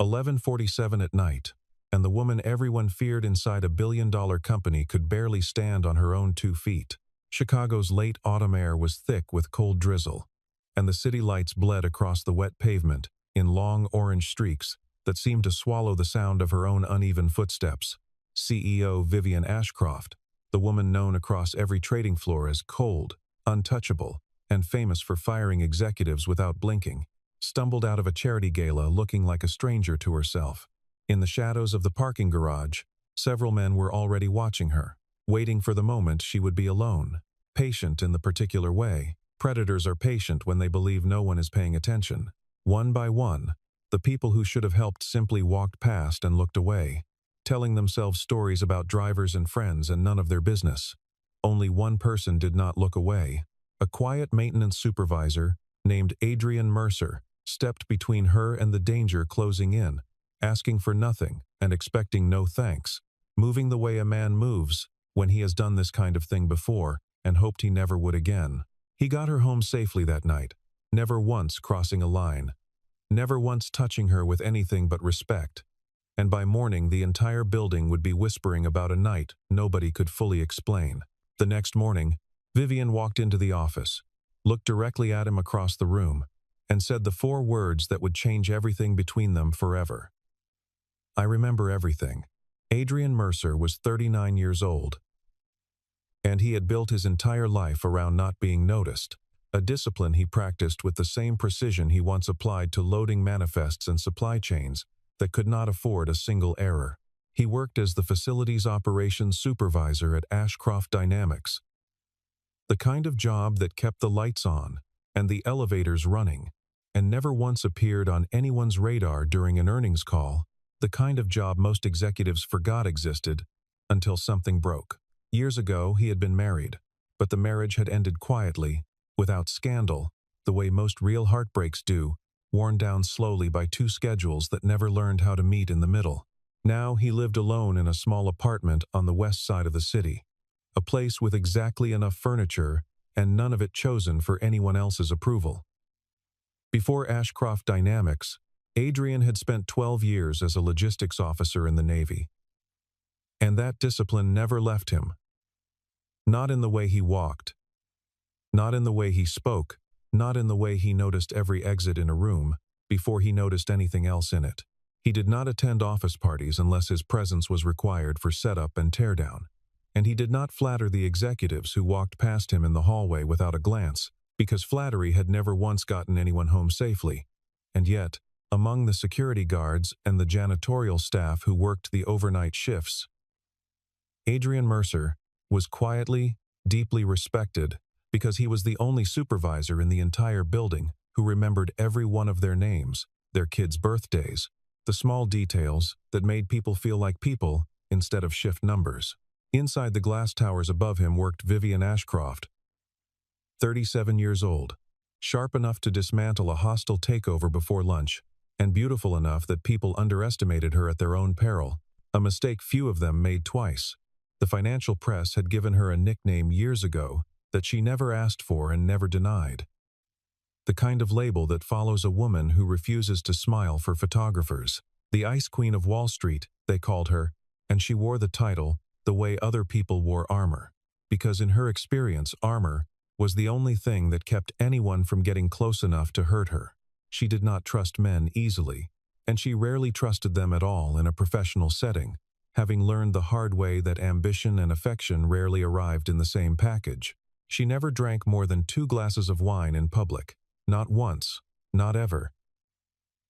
11:47 at night, and the woman everyone feared inside a billion-dollar company could barely stand on her own 2 feet. Chicago's late autumn air was thick with cold drizzle, and the city lights bled across the wet pavement in long orange streaks that seemed to swallow the sound of her own uneven footsteps. CEO Vivian Ashcroft, the woman known across every trading floor as cold, untouchable, and famous for firing executives without blinking, stumbled out of a charity gala looking like a stranger to herself. In the shadows of the parking garage, several men were already watching her, waiting for the moment she would be alone. Patient in the particular way. Predators are patient when they believe no one is paying attention. One by one, the people who should have helped simply walked past and looked away, telling themselves stories about drivers and friends and none of their business. Only one person did not look away. A quiet maintenance supervisor named Adrian Mercer stepped between her and the danger closing in, asking for nothing and expecting no thanks, moving the way a man moves when he has done this kind of thing before and hoped he never would again. He got her home safely that night, never once crossing a line, never once touching her with anything but respect. And by morning the entire building would be whispering about a night nobody could fully explain. The next morning, Vivian walked into the office, looked directly at him across the room, and said the 4 words that would change everything between them forever. "I remember everything." Adrian Mercer was 39 years old, and he had built his entire life around not being noticed, a discipline he practiced with the same precision he once applied to loading manifests and supply chains that could not afford a single error. He worked as the facilities operations supervisor at Ashcroft Dynamics, the kind of job that kept the lights on and the elevators running, and never once appeared on anyone's radar during an earnings call, the kind of job most executives forgot existed until something broke. Years ago, he had been married, but the marriage had ended quietly, without scandal, the way most real heartbreaks do, worn down slowly by 2 schedules that never learned how to meet in the middle. Now he lived alone in a small apartment on the west side of the city, a place with exactly enough furniture and none of it chosen for anyone else's approval. Before Ashcroft Dynamics, Adrian had spent 12 years as a logistics officer in the Navy. And that discipline never left him. Not in the way he walked, not in the way he spoke, not in the way he noticed every exit in a room before he noticed anything else in it. He did not attend office parties unless his presence was required for setup and teardown, and he did not flatter the executives who walked past him in the hallway without a glance, because flattery had never once gotten anyone home safely. And yet, among the security guards and the janitorial staff who worked the overnight shifts, Adrian Mercer was quietly, deeply respected because he was the only supervisor in the entire building who remembered every one of their names, their kids' birthdays, the small details that made people feel like people instead of shift numbers. Inside the glass towers above him worked Vivian Ashcroft, 37 years old, sharp enough to dismantle a hostile takeover before lunch, and beautiful enough that people underestimated her at their own peril, a mistake few of them made twice. The financial press had given her a nickname years ago that she never asked for and never denied. The kind of label that follows a woman who refuses to smile for photographers. The Ice Queen of Wall Street, they called her, and she wore the title the way other people wore armor, because in her experience, armor was the only thing that kept anyone from getting close enough to hurt her. She did not trust men easily, and she rarely trusted them at all in a professional setting, having learned the hard way that ambition and affection rarely arrived in the same package. She never drank more than 2 glasses of wine in public, not once, not ever.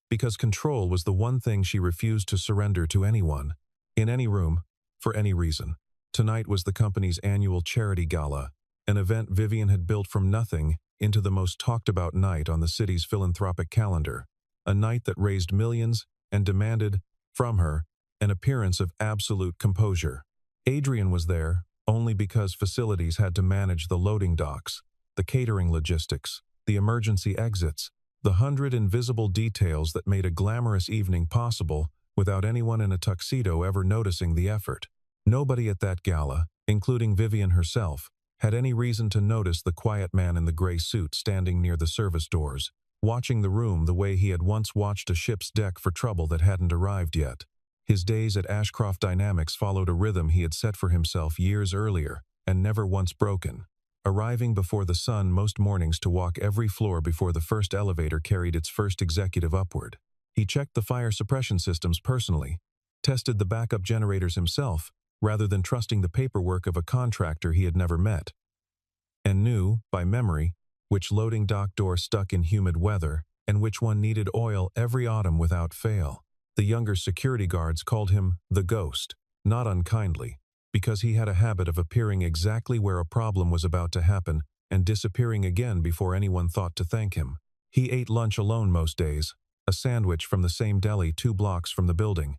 Because control was the one thing she refused to surrender to anyone, in any room, for any reason. Tonight was the company's annual charity gala, an event Vivian had built from nothing into the most talked-about night on the city's philanthropic calendar, a night that raised millions and demanded, from her, an appearance of absolute composure. Adrian was there only because facilities had to manage the loading docks, the catering logistics, the emergency exits, the 100 invisible details that made a glamorous evening possible without anyone in a tuxedo ever noticing the effort. Nobody at that gala, including Vivian herself, had any reason to notice the quiet man in the gray suit standing near the service doors, watching the room the way he had once watched a ship's deck for trouble that hadn't arrived yet. His days at Ashcroft Dynamics followed a rhythm he had set for himself years earlier, and never once broken. Arriving before the sun most mornings to walk every floor before the first elevator carried its first executive upward. He checked the fire suppression systems personally, tested the backup generators himself, rather than trusting the paperwork of a contractor he had never met, and knew, by memory, which loading dock door stuck in humid weather, and which one needed oil every autumn without fail. The younger security guards called him the Ghost, not unkindly, because he had a habit of appearing exactly where a problem was about to happen and disappearing again before anyone thought to thank him. He ate lunch alone most days, a sandwich from the same deli 2 blocks from the building,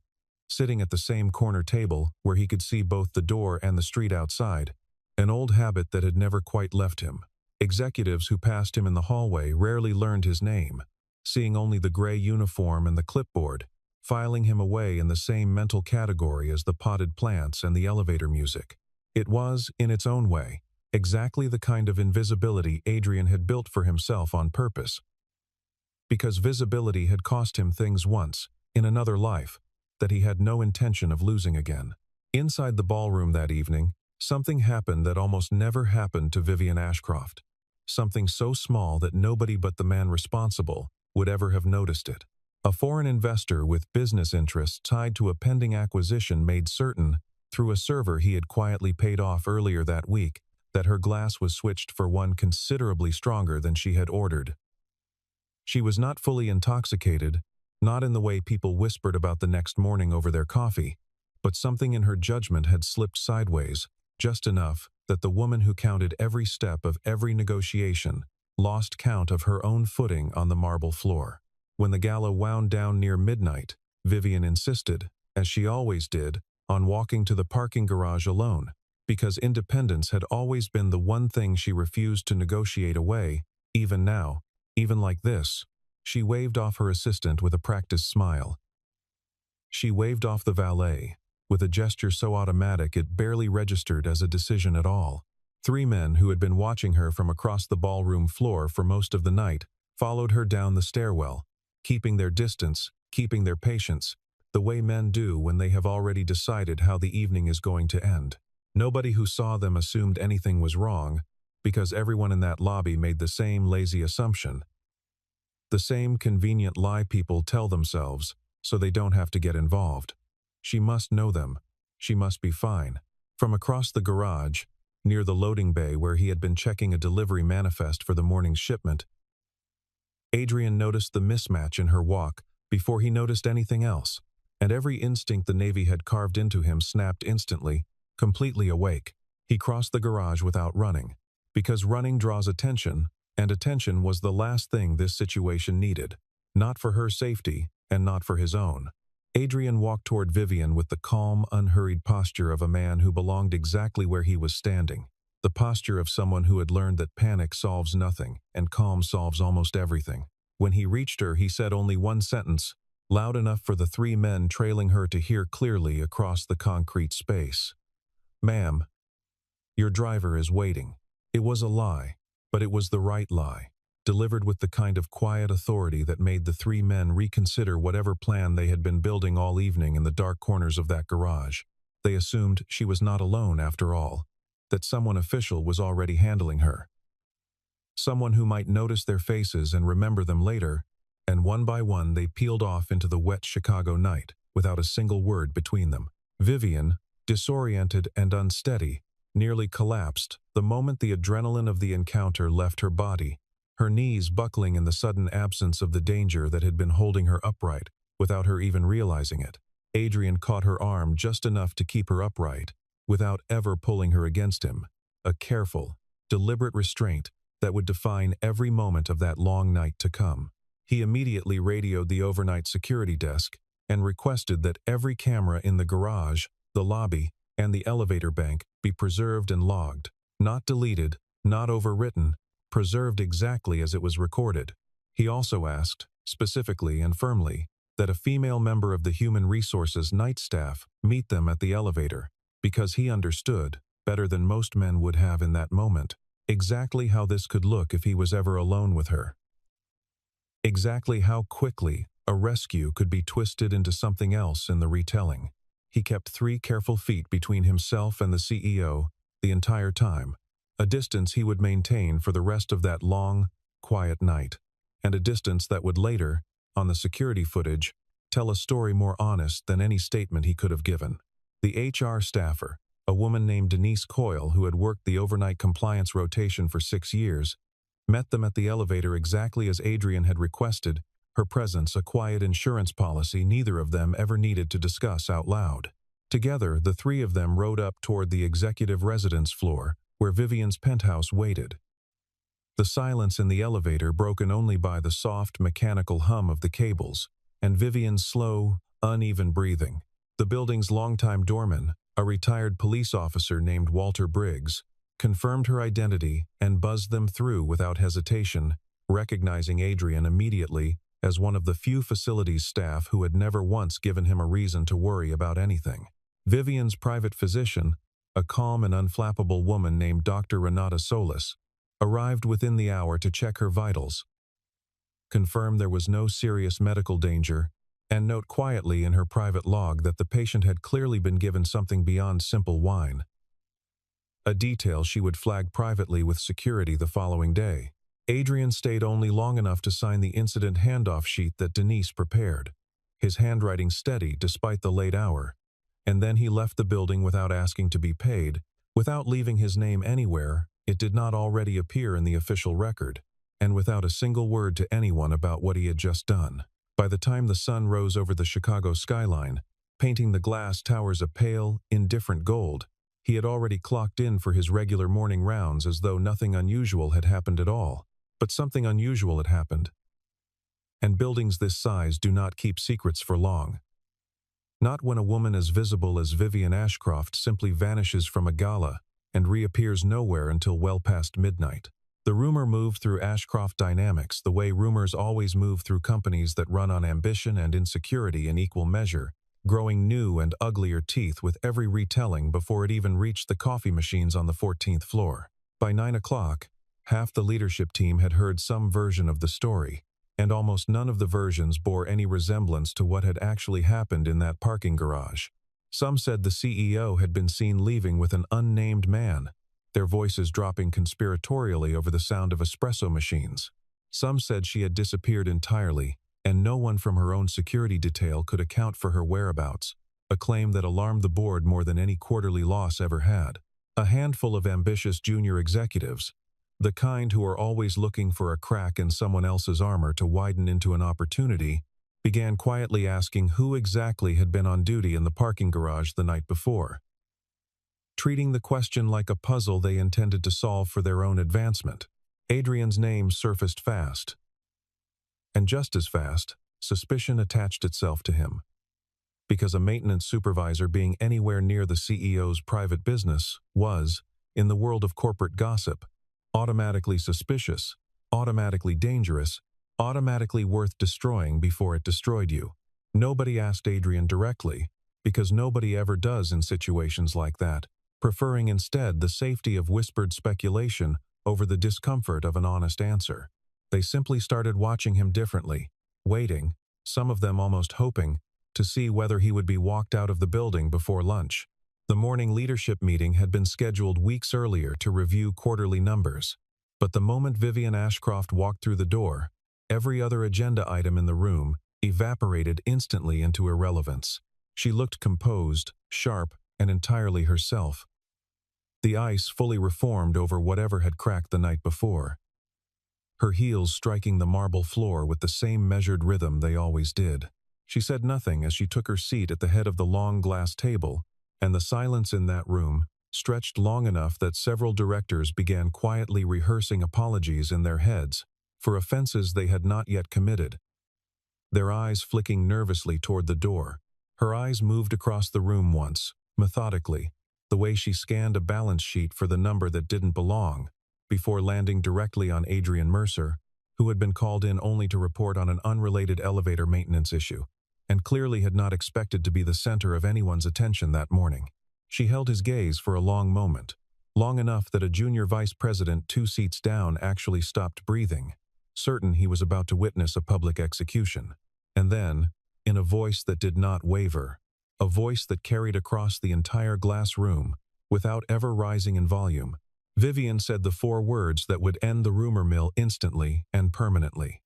sitting at the same corner table where he could see both the door and the street outside, an old habit that had never quite left him. Executives who passed him in the hallway rarely learned his name, seeing only the gray uniform and the clipboard, filing him away in the same mental category as the potted plants and the elevator music. It was, in its own way, exactly the kind of invisibility Adrian had built for himself on purpose. Because visibility had cost him things once, in another life, that he had no intention of losing again. Inside the ballroom that evening, something happened that almost never happened to Vivian Ashcroft. Something so small that nobody but the man responsible would ever have noticed it. A foreign investor with business interests tied to a pending acquisition made certain, through a server he had quietly paid off earlier that week, that her glass was switched for one considerably stronger than she had ordered. She was not fully intoxicated, not in the way people whispered about the next morning over their coffee, but something in her judgment had slipped sideways, just enough that the woman who counted every step of every negotiation lost count of her own footing on the marble floor. When the gala wound down near midnight, Vivian insisted, as she always did, on walking to the parking garage alone, because independence had always been the one thing she refused to negotiate away. Even now, even like this, she waved off her assistant with a practiced smile. She waved off the valet, with a gesture so automatic it barely registered as a decision at all. 3 men who had been watching her from across the ballroom floor for most of the night followed her down the stairwell, keeping their distance, keeping their patience, the way men do when they have already decided how the evening is going to end. Nobody who saw them assumed anything was wrong, because everyone in that lobby made the same lazy assumption. The same convenient lie people tell themselves, so they don't have to get involved. She must know them. She must be fine. From across the garage, near the loading bay where he had been checking a delivery manifest for the morning's shipment, Adrian noticed the mismatch in her walk before he noticed anything else, and every instinct the Navy had carved into him snapped instantly, completely awake. He crossed the garage without running, because running draws attention, and attention was the last thing this situation needed, not for her safety and not for his own. Adrian walked toward Vivian with the calm, unhurried posture of a man who belonged exactly where he was standing. The posture of someone who had learned that panic solves nothing and calm solves almost everything. When he reached her, he said only one sentence, loud enough for the 3 men trailing her to hear clearly across the concrete space. "Ma'am, your driver is waiting." It was a lie, but it was the right lie, delivered with the kind of quiet authority that made the 3 men reconsider whatever plan they had been building all evening in the dark corners of that garage. They assumed she was not alone after all, that someone official was already handling her. Someone who might notice their faces and remember them later, and one by one they peeled off into the wet Chicago night, without a single word between them. Vivian, disoriented and unsteady, nearly collapsed the moment the adrenaline of the encounter left her body, her knees buckling in the sudden absence of the danger that had been holding her upright, without her even realizing it. Adrian caught her arm just enough to keep her upright, without ever pulling her against him, a careful, deliberate restraint that would define every moment of that long night to come. He immediately radioed the overnight security desk and requested that every camera in the garage, the lobby, and the elevator bank be preserved and logged, not deleted, not overwritten, preserved exactly as it was recorded. He also asked, specifically and firmly, that a female member of the Human Resources night staff meet them at the elevator, because he understood, better than most men would have in that moment, exactly how this could look if he was ever alone with her. Exactly how quickly a rescue could be twisted into something else in the retelling. He kept 3 careful feet between himself and the CEO the entire time, a distance he would maintain for the rest of that long, quiet night, and a distance that would later, on the security footage, tell a story more honest than any statement he could have given. The HR staffer, a woman named Denise Coyle who had worked the overnight compliance rotation for 6 years, met them at the elevator exactly as Adrian had requested, her presence a quiet insurance policy neither of them ever needed to discuss out loud. Together, the 3 of them rode up toward the executive residence floor, where Vivian's penthouse waited. The silence in the elevator broken only by the soft, mechanical hum of the cables, and Vivian's slow, uneven breathing. The building's longtime doorman, a retired police officer named Walter Briggs, confirmed her identity and buzzed them through without hesitation, recognizing Adrian immediately as one of the few facilities staff who had never once given him a reason to worry about anything. Vivian's private physician, a calm and unflappable woman named Dr. Renata Solis, arrived within the hour to check her vitals, confirm there was no serious medical danger, and note quietly in her private log that the patient had clearly been given something beyond simple wine. A detail she would flag privately with security the following day. Adrian stayed only long enough to sign the incident handoff sheet that Denise prepared, his handwriting steady despite the late hour, and then he left the building without asking to be paid, without leaving his name anywhere it did not already appear in the official record, and without a single word to anyone about what he had just done. By the time the sun rose over the Chicago skyline, painting the glass towers a pale, indifferent gold, he had already clocked in for his regular morning rounds as though nothing unusual had happened at all. But something unusual had happened. And buildings this size do not keep secrets for long. Not when a woman as visible as Vivian Ashcroft simply vanishes from a gala and reappears nowhere until well past midnight. The rumor moved through Ashcroft Dynamics the way rumors always move through companies that run on ambition and insecurity in equal measure, growing new and uglier teeth with every retelling before it even reached the coffee machines on the 14th floor. By 9 o'clock, half the leadership team had heard some version of the story, and almost none of the versions bore any resemblance to what had actually happened in that parking garage. Some said the CEO had been seen leaving with an unnamed man, their voices dropping conspiratorially over the sound of espresso machines. Some said she had disappeared entirely, and no one from her own security detail could account for her whereabouts, a claim that alarmed the board more than any quarterly loss ever had. A handful of ambitious junior executives, the kind who are always looking for a crack in someone else's armor to widen into an opportunity, began quietly asking who exactly had been on duty in the parking garage the night before, treating the question like a puzzle they intended to solve for their own advancement. Adrian's name surfaced fast, and just as fast, suspicion attached itself to him. Because a maintenance supervisor being anywhere near the CEO's private business was, in the world of corporate gossip, automatically suspicious, automatically dangerous, automatically worth destroying before it destroyed you. Nobody asked Adrian directly, because nobody ever does in situations like that, preferring instead the safety of whispered speculation over the discomfort of an honest answer. They simply started watching him differently, waiting, some of them almost hoping, to see whether he would be walked out of the building before lunch. The morning leadership meeting had been scheduled weeks earlier to review quarterly numbers, but the moment Vivian Ashcroft walked through the door, every other agenda item in the room evaporated instantly into irrelevance. She looked composed, sharp, and entirely herself. The ice fully reformed over whatever had cracked the night before, her heels striking the marble floor with the same measured rhythm they always did. She said nothing as she took her seat at the head of the long glass table, and the silence in that room stretched long enough that several directors began quietly rehearsing apologies in their heads for offenses they had not yet committed, their eyes flicking nervously toward the door. Her eyes moved across the room once, methodically, the way she scanned a balance sheet for the number that didn't belong, before landing directly on Adrian Mercer, who had been called in only to report on an unrelated elevator maintenance issue, and clearly had not expected to be the center of anyone's attention that morning. She held his gaze for a long moment, long enough that a junior vice president 2 seats down actually stopped breathing. certain he was about to witness a public execution. And then, in a voice that did not waver, a voice that carried across the entire glass room, without ever rising in volume, Vivian said the 4 words that would end the rumor mill instantly and permanently.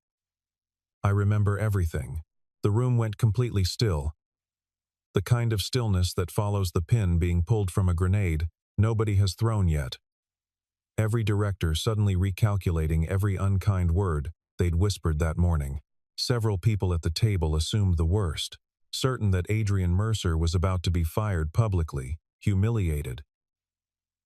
I remember everything. The room went completely still. The kind of stillness that follows the pin being pulled from a grenade nobody has thrown yet. Every director suddenly recalculating every unkind word they'd whispered that morning. Several people at the table assumed the worst, certain that Adrian Mercer was about to be fired publicly, humiliated,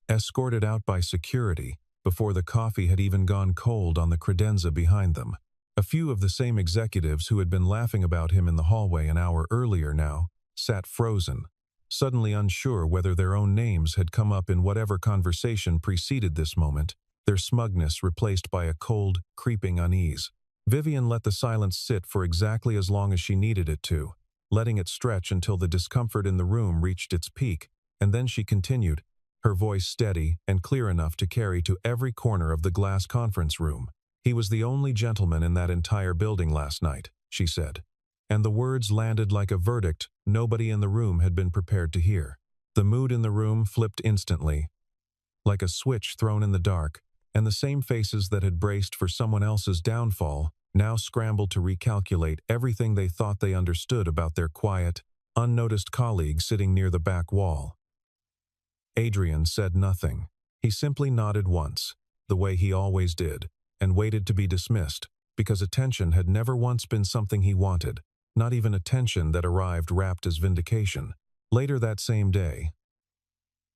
escorted out by security before the coffee had even gone cold on the credenza behind them. A few of the same executives who had been laughing about him in the hallway an hour earlier now sat frozen, suddenly unsure whether their own names had come up in whatever conversation preceded this moment, their smugness replaced by a cold, creeping unease. Vivian let the silence sit for exactly as long as she needed it to, letting it stretch until the discomfort in the room reached its peak, and then she continued, her voice steady and clear enough to carry to every corner of the glass conference room. He was the only gentleman in that entire building last night, she said. And the words landed like a verdict nobody in the room had been prepared to hear. The mood in the room flipped instantly, like a switch thrown in the dark, and the same faces that had braced for someone else's downfall now scrambled to recalculate everything they thought they understood about their quiet, unnoticed colleague sitting near the back wall. Adrian said nothing. He simply nodded once, the way he always did, and waited to be dismissed, because attention had never once been something he wanted, not even attention that arrived wrapped as vindication. Later that same day,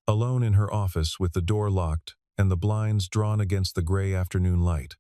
alone in her office with the door locked and the blinds drawn against the gray afternoon light,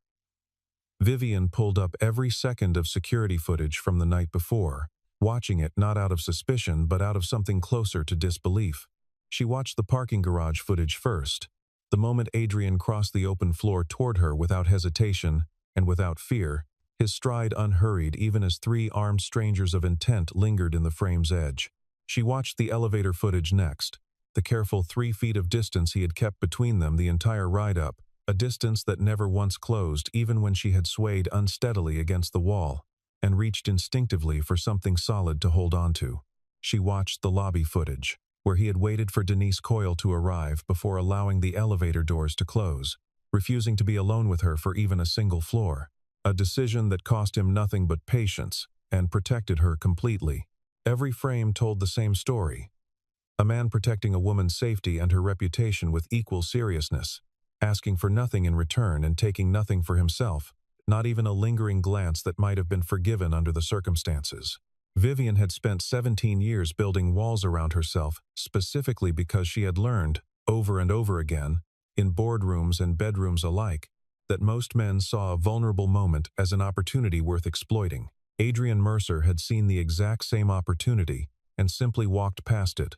Vivian pulled up every second of security footage from the night before, watching it not out of suspicion but out of something closer to disbelief. She watched the parking garage footage first. The moment Adrian crossed the open floor toward her without hesitation and without fear, his stride unhurried even as 3 armed strangers of intent lingered in the frame's edge. She watched the elevator footage next, the careful 3 feet of distance he had kept between them the entire ride up, a distance that never once closed even when she had swayed unsteadily against the wall and reached instinctively for something solid to hold onto. She watched the lobby footage, where he had waited for Denise Coyle to arrive before allowing the elevator doors to close, refusing to be alone with her for even a single floor. A decision that cost him nothing but patience and protected her completely. Every frame told the same story. A man protecting a woman's safety and her reputation with equal seriousness, asking for nothing in return and taking nothing for himself, not even a lingering glance that might have been forgiven under the circumstances. Vivian had spent 17 years building walls around herself specifically because she had learned, over and over again, in boardrooms and bedrooms alike, that most men saw a vulnerable moment as an opportunity worth exploiting. Adrian Mercer had seen the exact same opportunity and simply walked past it,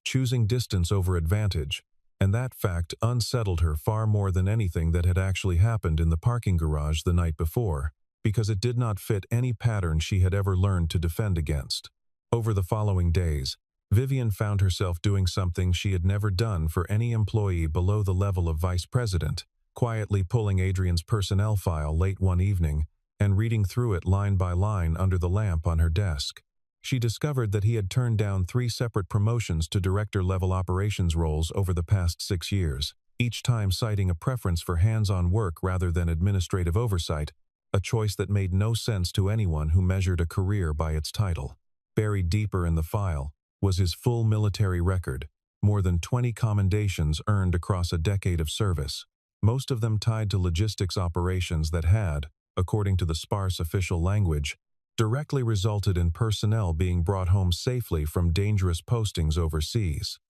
choosing distance over advantage, and that fact unsettled her far more than anything that had actually happened in the parking garage the night before, because it did not fit any pattern she had ever learned to defend against. Over the following days, Vivian found herself doing something she had never done for any employee below the level of vice president, quietly pulling Adrian's personnel file late one evening and reading through it line by line under the lamp on her desk. She discovered that he had turned down 3 separate promotions to director-level operations roles over the past 6 years, each time citing a preference for hands-on work rather than administrative oversight, a choice that made no sense to anyone who measured a career by its title. Buried deeper in the file was his full military record, more than 20 commendations earned across a decade of service, most of them tied to logistics operations that had, according to the sparse official language, directly resulted in personnel being brought home safely from dangerous postings overseas.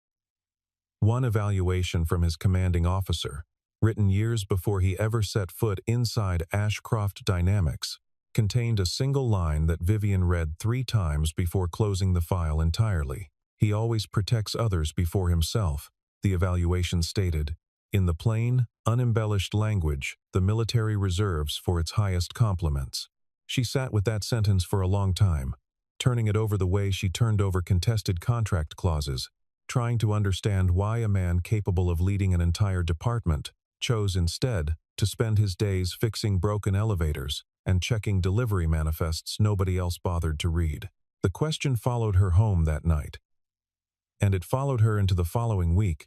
One evaluation from his commanding officer, written years before he ever set foot inside Ashcroft Dynamics, contained a single line that Vivian read 3 times before closing the file entirely. He always protects others before himself, the evaluation stated. In the plain, unembellished language, the military reserves for its highest compliments. She sat with that sentence for a long time, turning it over the way she turned over contested contract clauses, trying to understand why a man capable of leading an entire department chose instead to spend his days fixing broken elevators and checking delivery manifests nobody else bothered to read. The question followed her home that night, and it followed her into the following week,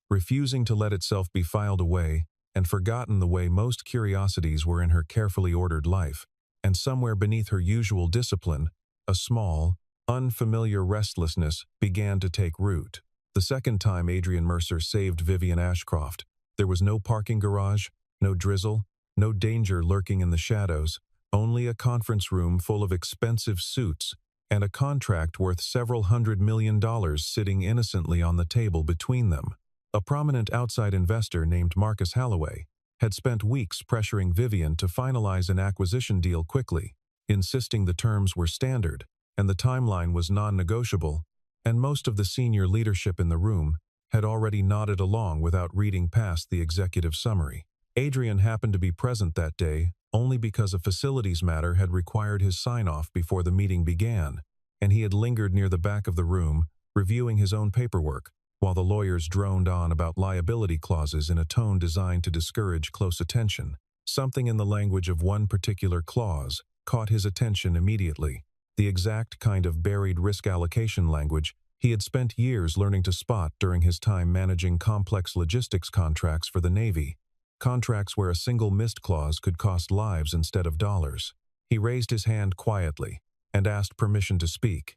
refusing to let itself be filed away and forgotten the way most curiosities were in her carefully ordered life. And somewhere beneath her usual discipline, a small, unfamiliar restlessness began to take root. The second time Adrian Mercer saved Vivian Ashcroft, there was no parking garage, no drizzle, no danger lurking in the shadows, only a conference room full of expensive suits and a contract worth several $100 million sitting innocently on the table between them. A prominent outside investor named Marcus Holloway had spent weeks pressuring Vivian to finalize an acquisition deal quickly, insisting the terms were standard and the timeline was non-negotiable, and most of the senior leadership in the room had already nodded along without reading past the executive summary. Adrian happened to be present that day only because a facilities matter had required his sign-off before the meeting began, and he had lingered near the back of the room, reviewing his own paperwork, while the lawyers droned on about liability clauses in a tone designed to discourage close attention. Something in the language of one particular clause caught his attention immediately, the exact kind of buried risk allocation language he had spent years learning to spot during his time managing complex logistics contracts for the Navy, contracts where a single missed clause could cost lives instead of dollars. He raised his hand quietly and asked permission to speak.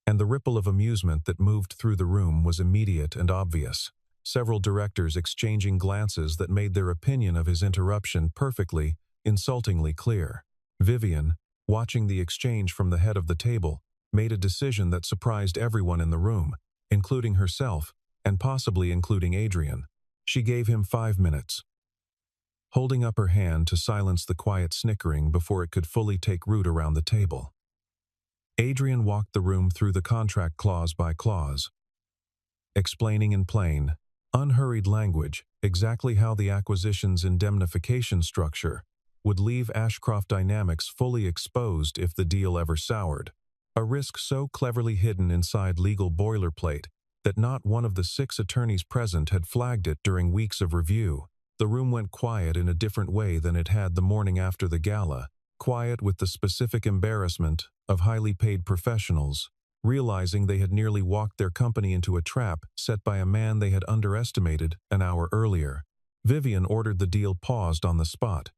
And the ripple of amusement that moved through the room was immediate and obvious, several directors exchanging glances that made their opinion of his interruption perfectly, insultingly clear. Vivian, watching the exchange from the head of the table, made a decision that surprised everyone in the room, including herself, and possibly including Adrian. She gave him 5 minutes, holding up her hand to silence the quiet snickering before it could fully take root around the table. Adrian walked the room through the contract clause by clause, explaining in plain, unhurried language exactly how the acquisition's indemnification structure would leave Ashcroft Dynamics fully exposed if the deal ever soured, a risk so cleverly hidden inside legal boilerplate that not one of the 6 attorneys present had flagged it during weeks of review. The room went quiet in a different way than it had the morning after the gala, quiet with the specific embarrassment of highly paid professionals, realizing they had nearly walked their company into a trap set by a man they had underestimated an hour earlier. Vivian ordered the deal paused on the spot,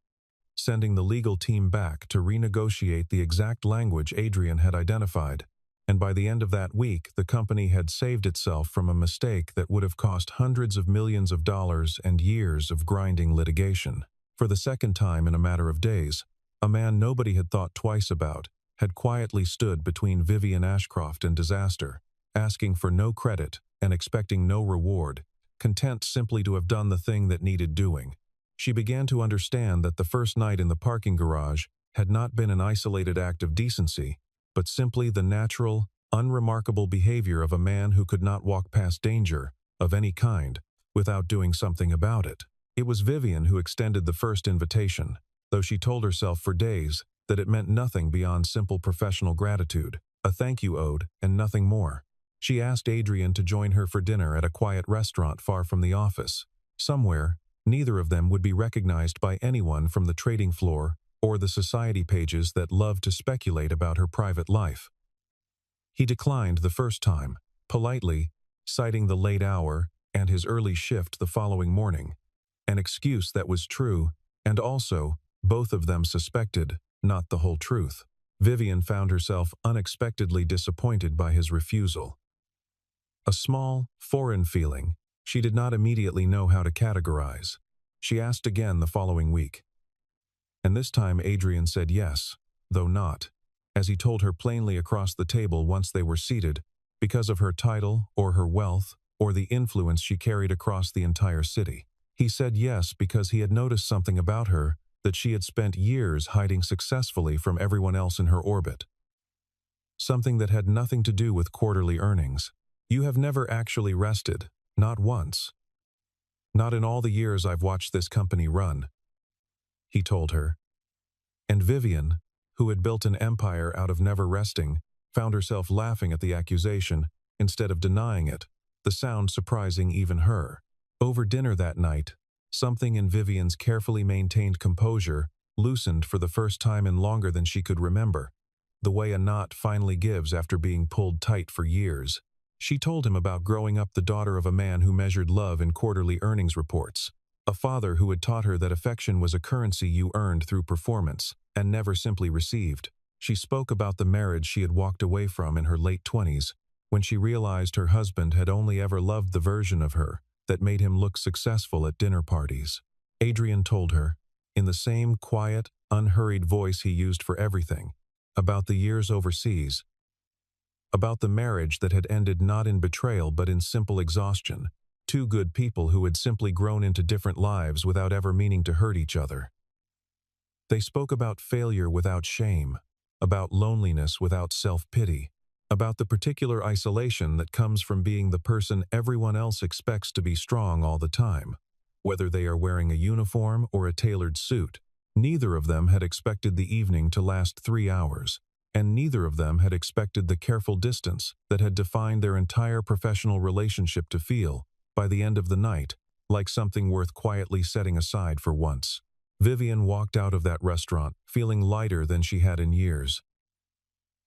sending the legal team back to renegotiate the exact language Adrian had identified, and by the end of that week the company had saved itself from a mistake that would have cost hundreds of millions of dollars and years of grinding litigation. For the second time in a matter of days, a man nobody had thought twice about had quietly stood between Vivian Ashcroft and disaster, asking for no credit and expecting no reward, content simply to have done the thing that needed doing. She began to understand that the first night in the parking garage had not been an isolated act of decency, but simply the natural, unremarkable behavior of a man who could not walk past danger, of any kind, without doing something about it. It was Vivian who extended the first invitation, though she told herself for days that it meant nothing beyond simple professional gratitude, a thank you ode, and nothing more. She asked Adrian to join her for dinner at a quiet restaurant far from the office, somewhere neither of them would be recognized by anyone from the trading floor or the society pages that loved to speculate about her private life. He declined the first time, politely, citing the late hour and his early shift the following morning, an excuse that was true, and also, both of them suspected, not the whole truth. Vivian found herself unexpectedly disappointed by his refusal. A small, foreign feeling she did not immediately know how to categorize. She asked again the following week. And this time Adrian said yes, though not, as he told her plainly across the table once they were seated, because of her title or her wealth or the influence she carried across the entire city. He said yes because he had noticed something about her that she had spent years hiding successfully from everyone else in her orbit. Something that had nothing to do with quarterly earnings. You have never actually rested, not once. Not in all the years I've watched this company run, he told her. And Vivian, who had built an empire out of never resting, found herself laughing at the accusation instead of denying it, the sound surprising even her. Over dinner that night, Something in Vivian's carefully maintained composure loosened for the first time in longer than she could remember, the way a knot finally gives after being pulled tight for years. She told him about growing up the daughter of a man who measured love in quarterly earnings reports, a father who had taught her that affection was a currency you earned through performance and never simply received. She spoke about the marriage she had walked away from in her late 20s, when she realized her husband had only ever loved the version of her that made him look successful at dinner parties. Adrian told her, in the same quiet, unhurried voice he used for everything, about the years overseas, about the marriage that had ended not in betrayal but in simple exhaustion, two good people who had simply grown into different lives without ever meaning to hurt each other. They spoke about failure without shame, about loneliness without self-pity, about the particular isolation that comes from being the person everyone else expects to be strong all the time, whether they are wearing a uniform or a tailored suit. Neither of them had expected the evening to last 3 hours, and neither of them had expected the careful distance that had defined their entire professional relationship to feel, by the end of the night, like something worth quietly setting aside for once. Vivian walked out of that restaurant feeling lighter than she had in years.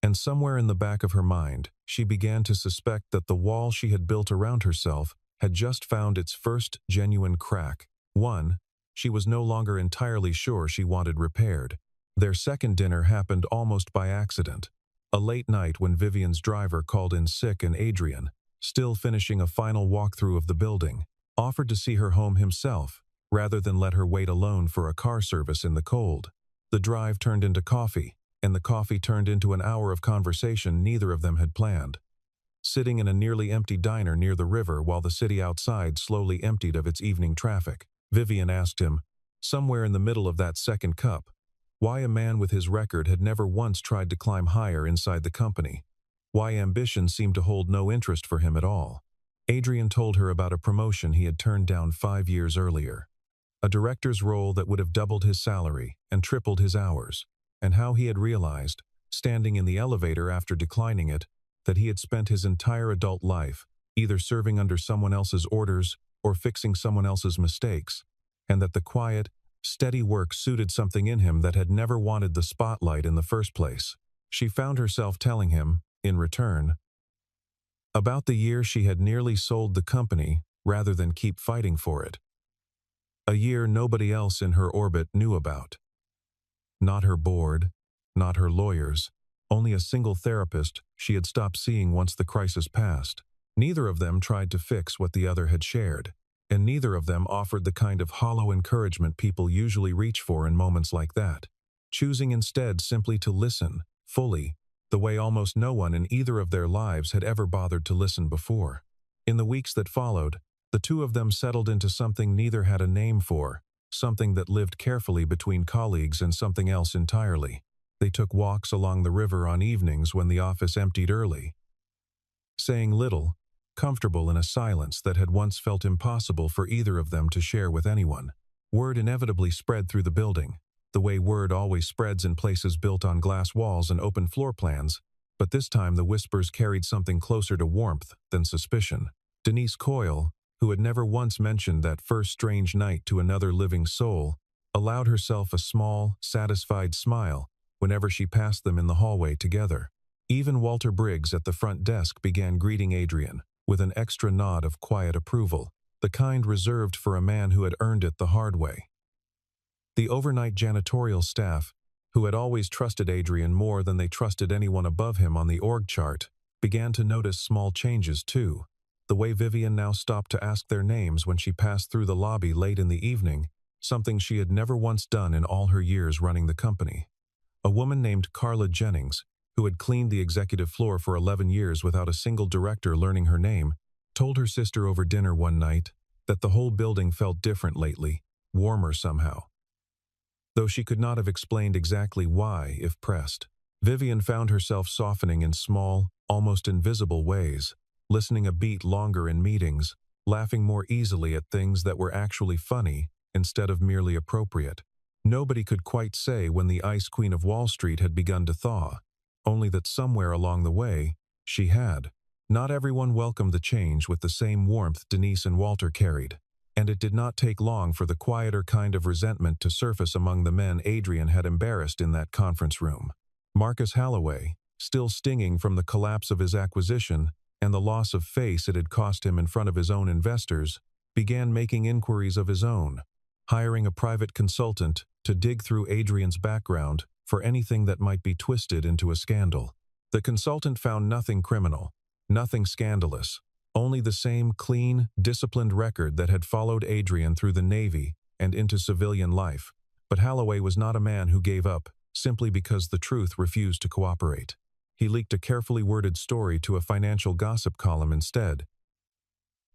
And somewhere in the back of her mind, she began to suspect that the wall she had built around herself had just found its first genuine crack, one she was no longer entirely sure she wanted repaired. Their second dinner happened almost by accident. A late night when Vivian's driver called in sick and Adrian, still finishing a final walkthrough of the building, offered to see her home himself, rather than let her wait alone for a car service in the cold. The drive turned into coffee, and the coffee turned into an hour of conversation neither of them had planned. Sitting in a nearly empty diner near the river while the city outside slowly emptied of its evening traffic, Vivian asked him, somewhere in the middle of that second cup, why a man with his record had never once tried to climb higher inside the company. Why ambition seemed to hold no interest for him at all. Adrian told her about a promotion he had turned down 5 years earlier, a director's role that would have doubled his salary and tripled his hours, and how he had realized, standing in the elevator after declining it, that he had spent his entire adult life either serving under someone else's orders or fixing someone else's mistakes, and that the quiet, steady work suited something in him that had never wanted the spotlight in the first place. She found herself telling him, in return, about the year she had nearly sold the company rather than keep fighting for it. A year nobody else in her orbit knew about. Not her board, not her lawyers, only a single therapist she had stopped seeing once the crisis passed. Neither of them tried to fix what the other had shared, and neither of them offered the kind of hollow encouragement people usually reach for in moments like that, choosing instead simply to listen, fully, the way almost no one in either of their lives had ever bothered to listen before. In the weeks that followed, the two of them settled into something neither had a name for, something that lived carefully between colleagues and something else entirely. They took walks along the river on evenings when the office emptied early, saying little, comfortable in a silence that had once felt impossible for either of them to share with anyone. Word inevitably spread through the building, the way word always spreads in places built on glass walls and open floor plans, but this time the whispers carried something closer to warmth than suspicion. Denise Coyle, who had never once mentioned that first strange night to another living soul, allowed herself a small, satisfied smile whenever she passed them in the hallway together. Even Walter Briggs at the front desk began greeting Adrian with an extra nod of quiet approval, the kind reserved for a man who had earned it the hard way. The overnight janitorial staff, who had always trusted Adrian more than they trusted anyone above him on the org chart, began to notice small changes too. The way Vivian now stopped to ask their names when she passed through the lobby late in the evening, something she had never once done in all her years running the company. A woman named Carla Jennings, who had cleaned the executive floor for 11 years without a single director learning her name, told her sister over dinner one night that the whole building felt different lately, warmer somehow. Though she could not have explained exactly why if pressed. Vivian found herself softening in small, almost invisible ways, listening a beat longer in meetings, laughing more easily at things that were actually funny instead of merely appropriate. Nobody could quite say when the Ice Queen of Wall Street had begun to thaw, only that somewhere along the way, she had. Not everyone welcomed the change with the same warmth Denise and Walter carried. And it did not take long for the quieter kind of resentment to surface among the men Adrian had embarrassed in that conference room. Marcus Holloway, still stinging from the collapse of his acquisition and the loss of face it had cost him in front of his own investors, began making inquiries of his own, hiring a private consultant to dig through Adrian's background for anything that might be twisted into a scandal. The consultant found nothing criminal, nothing scandalous, only the same clean, disciplined record that had followed Adrian through the Navy and into civilian life. But Holloway was not a man who gave up simply because the truth refused to cooperate. He leaked a carefully worded story to a financial gossip column instead,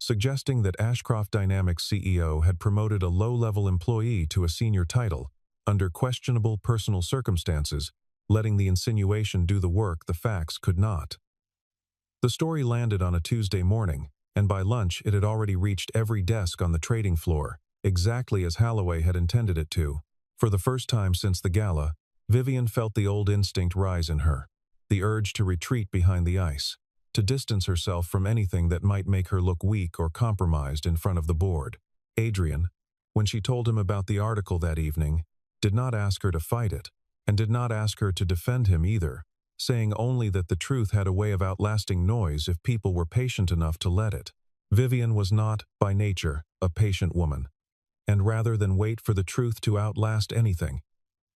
suggesting that Ashcroft Dynamics CEO had promoted a low-level employee to a senior title under questionable personal circumstances, letting the insinuation do the work the facts could not. The story landed on a Tuesday morning, and by lunch it had already reached every desk on the trading floor, exactly as Holloway had intended it to. For the first time since the gala, Vivian felt the old instinct rise in her, the urge to retreat behind the ice, to distance herself from anything that might make her look weak or compromised in front of the board. Adrian, when she told him about the article that evening, did not ask her to fight it, and did not ask her to defend him either, saying only that the truth had a way of outlasting noise if people were patient enough to let it. Vivian was not, by nature, a patient woman, and rather than wait for the truth to outlast anything,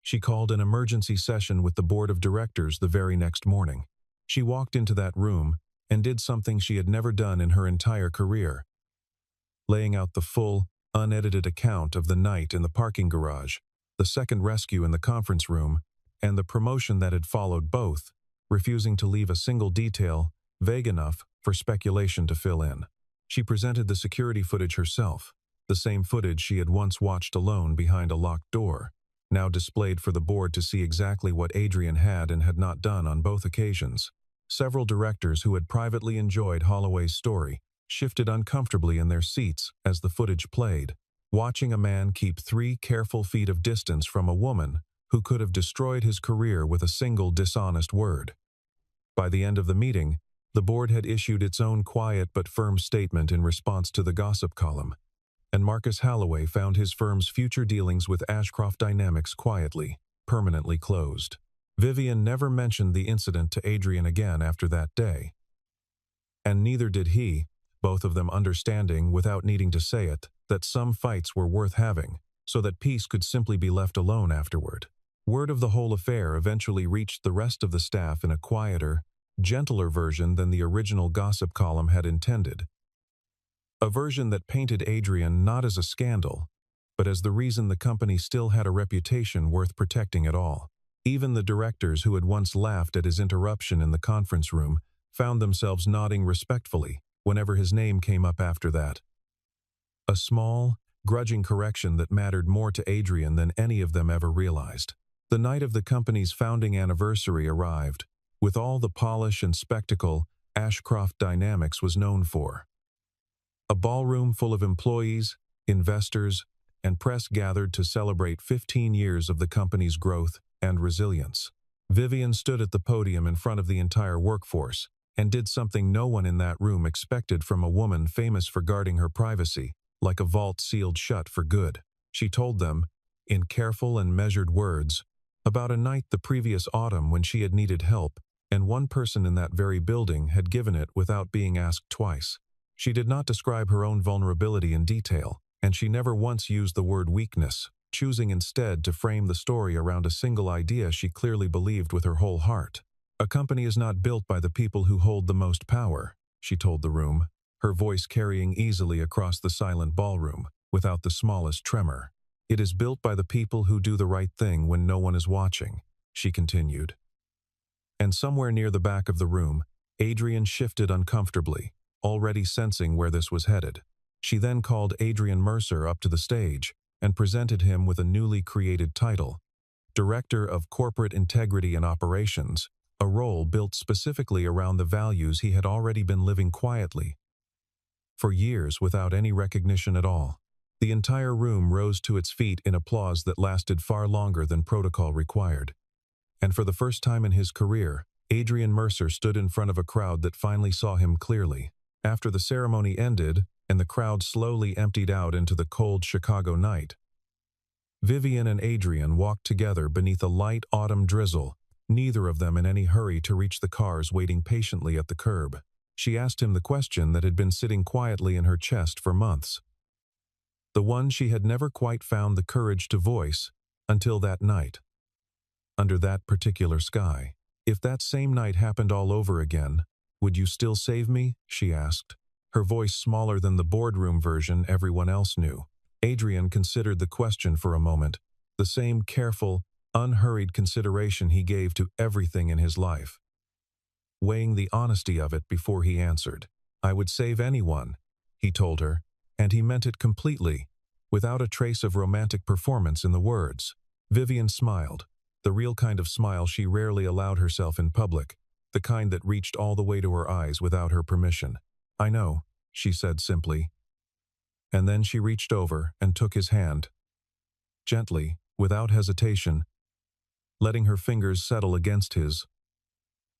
she called an emergency session with the board of directors the very next morning. She walked into that room and did something she had never done in her entire career, laying out the full, unedited account of the night in the parking garage, the second rescue in the conference room, and the promotion that had followed both, refusing to leave a single detail vague enough for speculation to fill in. She presented the security footage herself, the same footage she had once watched alone behind a locked door, now displayed for the board to see exactly what Adrian had and had not done on both occasions. Several directors who had privately enjoyed Holloway's story shifted uncomfortably in their seats as the footage played, watching a man keep 3 careful feet of distance from a woman who could have destroyed his career with a single dishonest word. By the end of the meeting, the board had issued its own quiet but firm statement in response to the gossip column, and Marcus Holloway found his firm's future dealings with Ashcroft Dynamics quietly, permanently closed. Vivian never mentioned the incident to Adrian again after that day. And neither did he, both of them understanding, without needing to say it, that some fights were worth having, so that peace could simply be left alone afterward. Word of the whole affair eventually reached the rest of the staff in a quieter, gentler version than the original gossip column had intended. A version that painted Adrian not as a scandal, but as the reason the company still had a reputation worth protecting at all. Even the directors who had once laughed at his interruption in the conference room found themselves nodding respectfully whenever his name came up after that. A small, grudging correction that mattered more to Adrian than any of them ever realized. The night of the company's founding anniversary arrived, with all the polish and spectacle Ashcroft Dynamics was known for. A ballroom full of employees, investors, and press gathered to celebrate 15 years of the company's growth and resilience. Vivian stood at the podium in front of the entire workforce and did something no one in that room expected from a woman famous for guarding her privacy, like a vault sealed shut for good. She told them, in careful and measured words, about a night the previous autumn when she had needed help, and one person in that very building had given it without being asked twice. She did not describe her own vulnerability in detail, and she never once used the word weakness, choosing instead to frame the story around a single idea she clearly believed with her whole heart. A company is not built by the people who hold the most power, she told the room, her voice carrying easily across the silent ballroom, without the smallest tremor. It is built by the people who do the right thing when no one is watching, she continued. And somewhere near the back of the room, Adrian shifted uncomfortably, already sensing where this was headed. She then called Adrian Mercer up to the stage and presented him with a newly created title, Director of Corporate Integrity and Operations, a role built specifically around the values he had already been living quietly for years without any recognition at all. The entire room rose to its feet in applause that lasted far longer than protocol required. And for the first time in his career, Adrian Mercer stood in front of a crowd that finally saw him clearly. After the ceremony ended, and the crowd slowly emptied out into the cold Chicago night. Vivian and Adrian walked together beneath a light autumn drizzle, neither of them in any hurry to reach the cars waiting patiently at the curb. She asked him the question that had been sitting quietly in her chest for months. The one she had never quite found the courage to voice until that night. Under that particular sky. "If that same night happened all over again, would you still save me?" she asked, her voice smaller than the boardroom version everyone else knew. Adrian considered the question for a moment, the same careful, unhurried consideration he gave to everything in his life, weighing the honesty of it before he answered. "I would save anyone," he told her, and he meant it completely, without a trace of romantic performance in the words. Vivian smiled, the real kind of smile she rarely allowed herself in public, the kind that reached all the way to her eyes without her permission. "I know," she said simply. And then she reached over and took his hand. Gently, without hesitation, letting her fingers settle against his.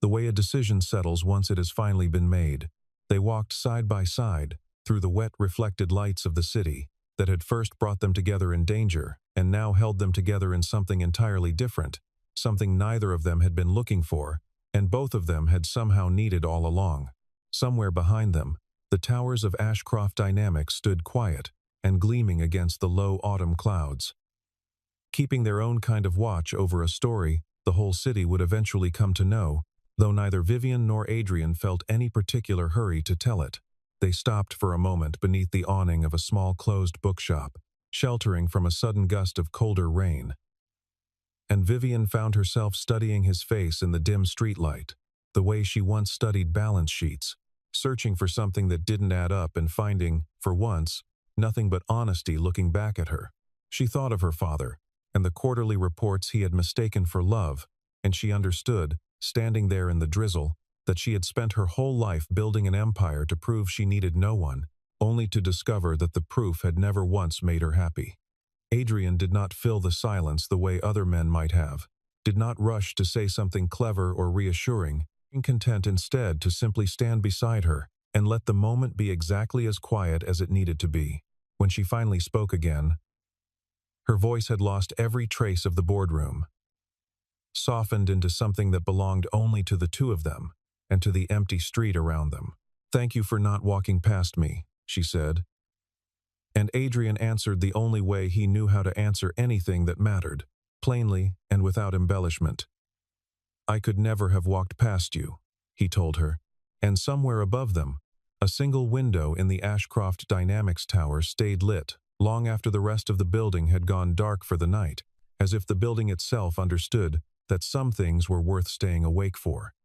The way a decision settles once it has finally been made. They walked side by side, through the wet reflected lights of the city, that had first brought them together in danger, and now held them together in something entirely different, something neither of them had been looking for, and both of them had somehow needed all along. Somewhere behind them, the towers of Ashcroft Dynamics stood quiet and gleaming against the low autumn clouds, keeping their own kind of watch over a story the whole city would eventually come to know, though neither Vivian nor Adrian felt any particular hurry to tell it. They stopped for a moment beneath the awning of a small closed bookshop, sheltering from a sudden gust of colder rain. And Vivian found herself studying his face in the dim streetlight, the way she once studied balance sheets, searching for something that didn't add up and finding, for once, nothing but honesty looking back at her. She thought of her father, and the quarterly reports he had mistaken for love, and she understood, standing there in the drizzle, that she had spent her whole life building an empire to prove she needed no one, only to discover that the proof had never once made her happy. Adrian did not fill the silence the way other men might have, did not rush to say something clever or reassuring, being content instead to simply stand beside her and let the moment be exactly as quiet as it needed to be. When she finally spoke again, her voice had lost every trace of the boardroom, softened into something that belonged only to the two of them and to the empty street around them. "Thank you for not walking past me," she said. And Adrian answered the only way he knew how to answer anything that mattered, plainly and without embellishment. "I could never have walked past you," he told her. And somewhere above them, a single window in the Ashcroft Dynamics tower stayed lit, long after the rest of the building had gone dark for the night, as if the building itself understood that some things were worth staying awake for.